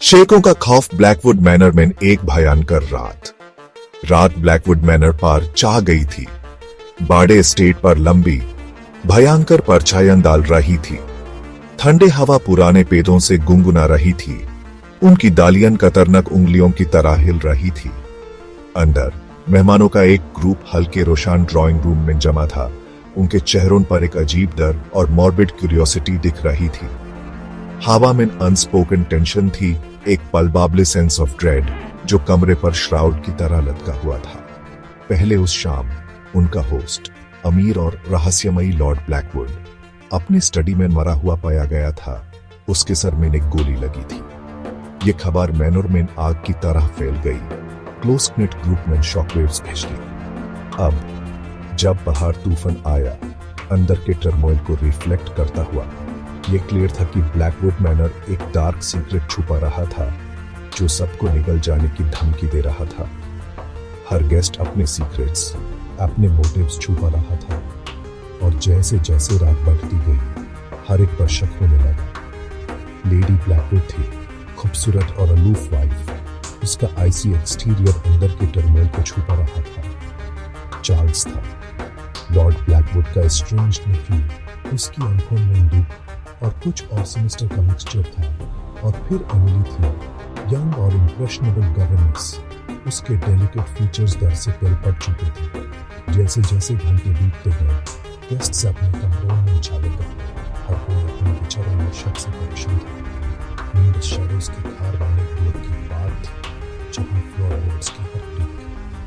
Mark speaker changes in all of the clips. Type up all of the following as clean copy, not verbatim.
Speaker 1: शेखों का खौफ Blackwood manner में एक भयंकर रात ब्लैकवुड मैनर पर छा गई थी। बाड़े स्टेट पर लंबी भयंकर परछाइयां डाल रही थी। ठंडे हवा पुराने पेड़ों से गुनगुना रही थी। उनकी डालियां कतरनक उंगलियों की तरह हिल रही थी। अंदर मेहमानों का एक ग्रुप हल्के रोशन ड्राइंग रूम में जमा था। उनके चेहरों पर एक अजीब डर और मॉर्बिड क्यूरियोसिटी दिख रही थी। हवा में अनस्पोकन टेंशन थी, एक पलबाबले सेंस ऑफ ड्रेड जो कमरे पर श्राउड की तरह लटका हुआ था। पहले उस शाम उनका होस्ट अमीर और रहस्यमयी लॉर्ड ब्लैकवुड अपनी स्टडी में मरा हुआ पाया गया था। उसके सर में एक गोली लगी थी। ये खबर मैनर में आग की तरह फैल गई। क्लोज निट ग्रुप में शॉकवेव्स भेज दी। अब जब बाहर तूफान आया, अंदर के टर्मोइल को रिफ्लेक्ट करता हुआ यह क्लियर था कि ब्लैकवुड मैनर एक डार्क सीक्रेट छुपा रहा था जो सबको निकल जाने की धमकी दे रहा था। हर गेस्ट अपने सीक्रेट्स, अपने मोटिव्स छुपा रहा था और जैसे जैसे रात बढ़ती गई हर एक पर शक होने लगा। लेडी ब्लैकवुड थी, खूबसूरत और अलूफ वाइफ। उसका आईसी एक्सटीरियर अंदर के टर्मोइल को छुपा रहा था। चार्ल्स था, लॉर्ड ब्लैकवुड का स्ट्रेंज नेफ्यू। उसकी आंखों में दुख और कुछ और सिनिस्टर का मिक्सचर था। और फिर एमिली थी, यंग और इम्प्रेशनेबल गवर्नेस। उसके डेलिकेट फीचर्स दर से पल पड़ चुके थे। जैसे जैसे घंटे बीतते गए, गेस्ट्स अपने कमरों में उछाले गए। हर कोई अपने विचारों और शक से परेशान था। नीड शैडोज की खार वाले फ्लोर की बात थी, जहां फ्लोरबोर्ड्स की हर क्लिक,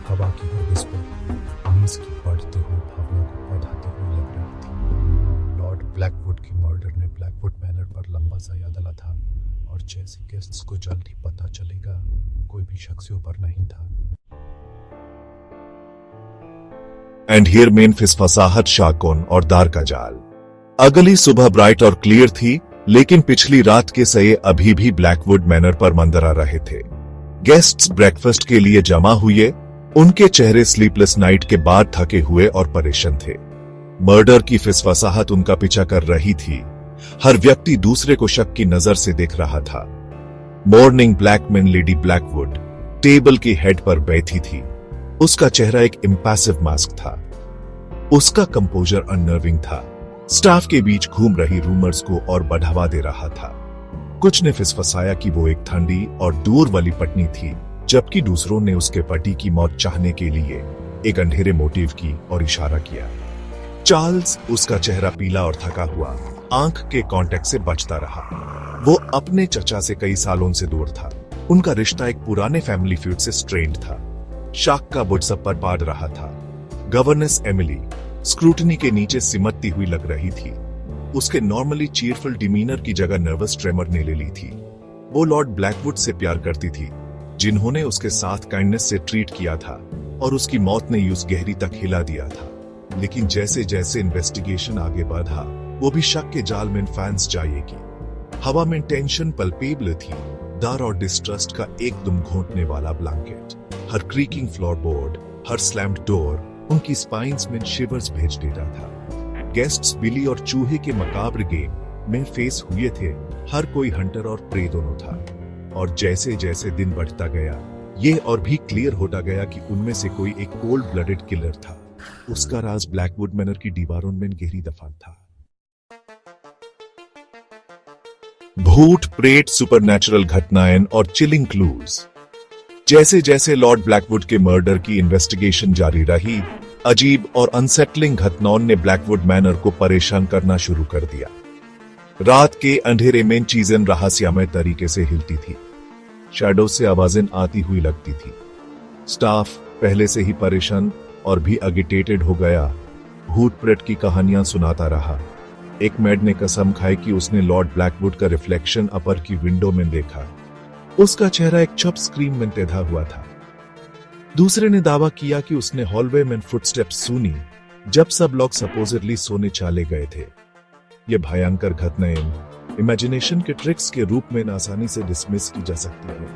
Speaker 1: हवा की हर विस्पर, नीज की बढ़ते हुए भावना को बढ़ाते हुए लग रही थी। लॉर्ड ब्लैकवुड की मर्डर ने ब्लैकवुड मैनर पर लंबा साया डाला था और जैसे गेस्ट्स को जल्द ही पता चलेगा, कोई भी शक से ऊपर नहीं था। एंड हियर मेन फिसफसाहट, शाकोन और दार का जाल। अगली सुबह ब्राइट और क्लियर थी, लेकिन पिछली रात के सये अभी भी ब्लैकवुड मैनर पर मंडरा रहे थे। गेस्ट्स ब्रेकफास्ट के लिए जमा हुए। उनके चेहरे स्लीपलेस नाइट के बाद थके हुए और परेशान थे। मर्डर की फिसफसाहट उनका पीछा कर रही थी। हर व्यक्ति दूसरे को शक की नजर से देख रहा था। Morning Blackman lady Blackwood table की हेड पर बैठी थी। उसका चेहरा एक इम्पैसिव मास्क था। उसका कंपोजर अननर्विंग था। स्टाफ के बीच घूम रही रूमर्स को और बढ़ावा दे रहा था। कुछ ने फिसफसाया कि वो एक ठंडी और दूर वाली पत्नी थी, जबकि दूसरों ने उसके पति की मौत चाहने के लिए एक अंधेरे मोटिव की और इशारा किया। चार्ल्स, उसका चेहरा पीला और थका हुआ, आंख के कांटेक्ट से बचता रहा। वो अपने चचा से कई सालों से दूर था। उनका रिश्ता एक पुराने फैमिली फ्यूड से स्ट्रेन्ड था। शाक का बुझ सब पर पाड़ रहा था। गवर्नेस एमिली स्क्रूटनी के नीचे सिमटती हुई लग रही थी। उसके नॉर्मली चीयरफुल डिमीनर की जगह नर्वस ट्रेमर ने ले ली थी। वो लॉर्ड ब्लैकवुड से प्यार करती थी, जिन्होंने उसके साथ काइंडनेस से ट्रीट किया था और उसकी मौत ने उस गहरी तक हिला दिया था। लेकिन जैसे जैसे इन्वेस्टिगेशन आगे बढ़ा, वो भी शक के जाल में फैंस जाएगी। हवा में टेंशन पल्पेबल थी, डर और डिस्ट्रस्ट का एकदम घोंटने वाला ब्लैंकेट। हर क्रीकिंग फ्लोरबोर्ड, हर स्लैम्ड डोर उनकी स्पाइन्स में शिवर्स भेज देता था। गेस्ट्स बिली और चूहे के मकाब्र गेम में फेस हुए थे। हर कोई हंटर और प्रे दोनों था। और जैसे जैसे दिन बढ़ता गया, ये और भी क्लियर होता गया कि उनमें से कोई एक कोल्ड ब्लडेड किलर था। उसका राज ब्लैकवुड मैनर की दीवारों में गहरी दफन था। भूत, प्रेत, सुपरनैचुरल घटनाएं और चिलिंग क्लूज। जैसे जैसे लॉर्ड ब्लैकवुड के मर्डर की इन्वेस्टिगेशन जारी रही, अजीब और अनसेटलिंग घटनाओं ने ब्लैकवुड मैनर को परेशान करना शुरू कर दिया। रात के अंधेरे में चीजें रहस्यमय तरीके से हिलती थी। शैडो से आवाजें आती हुई लगती थी। स्टाफ पहले से ही परेशान और भी एगिटेटेड हो गया। भूत प्रेत की कहानियां सुनाता रहा। एक मैड ने कसम खाई कि उसने लॉर्ड ब्लैकवुड का रिफ्लेक्शन अपर की विंडो में देखा। उसका चेहरा एक छप स्क्रीन में तैधा हुआ था। दूसरे ने दावा किया कि उसने हॉलवे में फुटस्टेप्स सुनी जब सब लोग सपोजिटली सोने चले गए थे। ये भयंकर घटनाएं इमेजिनेशन के ट्रिक्स के रूप में आसानी से डिसमिस की जा सकती है।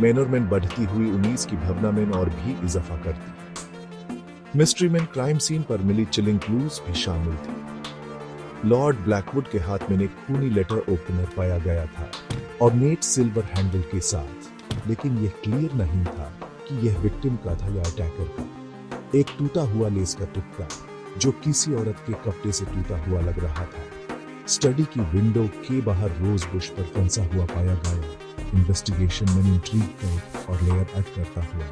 Speaker 1: मैनर में बढ़ती हुई उन्नीस की भावना में और भी इजाफा करती। मिस्ट्री में क्राइम सीन पर मिली चिलिंग क्लूज भी शामिल थी। लॉर्ड ब्लैकवुड के हाथ में एक खूनी लेटर ओपनर पाया गया था
Speaker 2: ऑर्नेट सिल्वर हैंडल के साथ, लेकिन यह क्लियर नहीं था कि यह विक्टिम का था या अटैकर का। एक टूटा हुआ लेस का टुकड़ा जो किसी औरत के कपड़े से टूटा हुआ लग रहा था, स्टडी की विंडो के बाहर रोज बुश पर फंसा हुआ पाया गया। इन्वेस्टिगेशन में इंट्रीग का और लेयर ऐड करता हुआ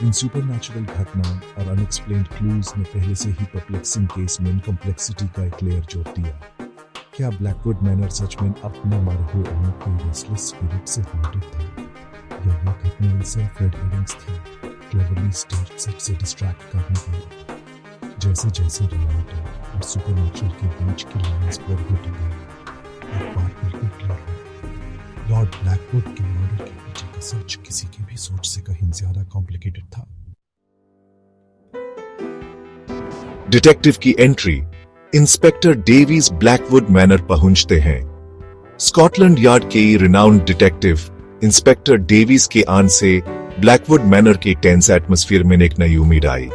Speaker 2: इन सुपरनैचुरल घटनाओं और अनएक्सप्लेन्ड क्लूज ने पहले से ही परप्लेक्सिंग केस में कॉम्प्लेक्सिटी का एक लेयर जोड़ दिया। क्या ब्लैकवुड मैनर सच में अपने मरहूम के रेस्टलेस स्पिरिट से हॉन्टेड था, या ये घटना सेल्फ रेड हेडिंग्स थी क्लेवरली स्टेज्ड सेट से डिस्ट्रैक्ट करने के लिए? जैसे जैसे रियलिटी और सुपरनैचुरल के बीच की लाइंस ब्लर होती गई, एक बात बिल्कुल क्लियर है, लॉर्ड ब्लैकवुड के मर्डर के पीछे का सच किसी की भी सोच से कहीं ज्यादा कॉम्प्लिकेटेड था।
Speaker 1: डिटेक्टिव की entry. Inspector Davis Blackwood manner पहुंचते हैं। स्कॉटलैंड यार्ड के रिनाउंड डिटेक्टिव इंस्पेक्टर डेविस के आने से ब्लैकवुड मैनर के टेंस एटमॉस्फेयर में एक नई उम्मीद आई।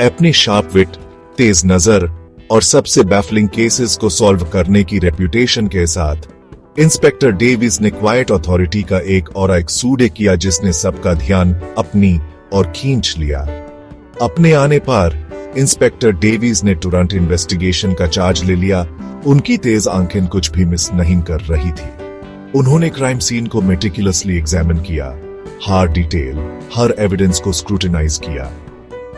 Speaker 1: अपने शार्प विट, तेज नजर और सबसे बैफलिंग केसेस को सॉल्व करने की रेप्यूटेशन के साथ इंस्पेक्टर डेविस ने क्वाइट अथॉरिटी का एक और एक सूडे किया जिसने सबका ध्यान अपनी ओर खींच लिया। अपने आने पर इंस्पेक्टर डेविस ने तुरंत इन्वेस्टिगेशन का चार्ज ले लिया। उनकी तेज आंखें कुछ भी मिस नहीं कर रही थी। उन्होंने क्राइम सीन को मेटिकुलसली एग्जामिन किया, हर डिटेल, हर एविडेंस को स्क्रूटिनाइज किया।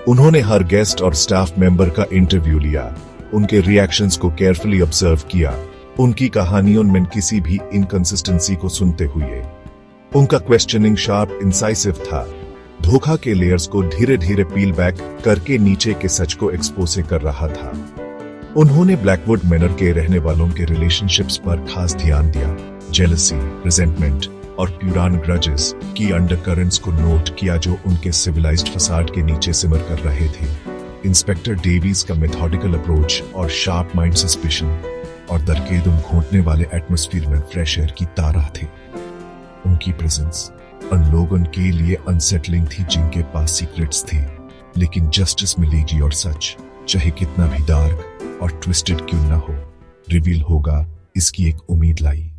Speaker 1: उन्होंने हर गेस्ट और स्टाफ मेंबर का इंटरव्यू लिया, उनके रिएक्शंस को केयरफुली ऑब्जर्व किया, उनकी कहानियों में किसी भी इनकंसिस्टेंसी को सुनते हुए। उनका क्वेश्चनिंग शार्प, इंसाइसिव था, धोखा के लेयर्स को धीरे धीरे पील बैक करके नीचे के सच को एक्सपोज कर रहा था। उन्होंने ब्लैकवुड मैनर के रहने वालों के रिलेशनशिप्स पर खास ध्यान दिया, जेलसी, रिजेंटमेंट और प्यूरान ग्रजेस की अंडरकरेंट्स को नोट किया जो उनके सिविलाइज्ड फसाड के नीचे सिमर कर रहे थे। इंस्पेक्टर डेविस का मेथोडिकल अप्रोच और शार्प माइंड सस्पिशन और दरकेदुम घोंटने वाले एटमॉस्फेयर में फ्रेश एयर की तारा थे। उनकी प्रेजेंस उन लोगों के लिए अनसेटलिंग थी जिनके पास सीक्रेट्स थे, लेकिन जस्टिस मिलेगी और सच, चाहे कितना भी डार्क और ट्विस्टेड क्यों ना हो, रिवील होगा, इसकी एक उम्मीद लाई।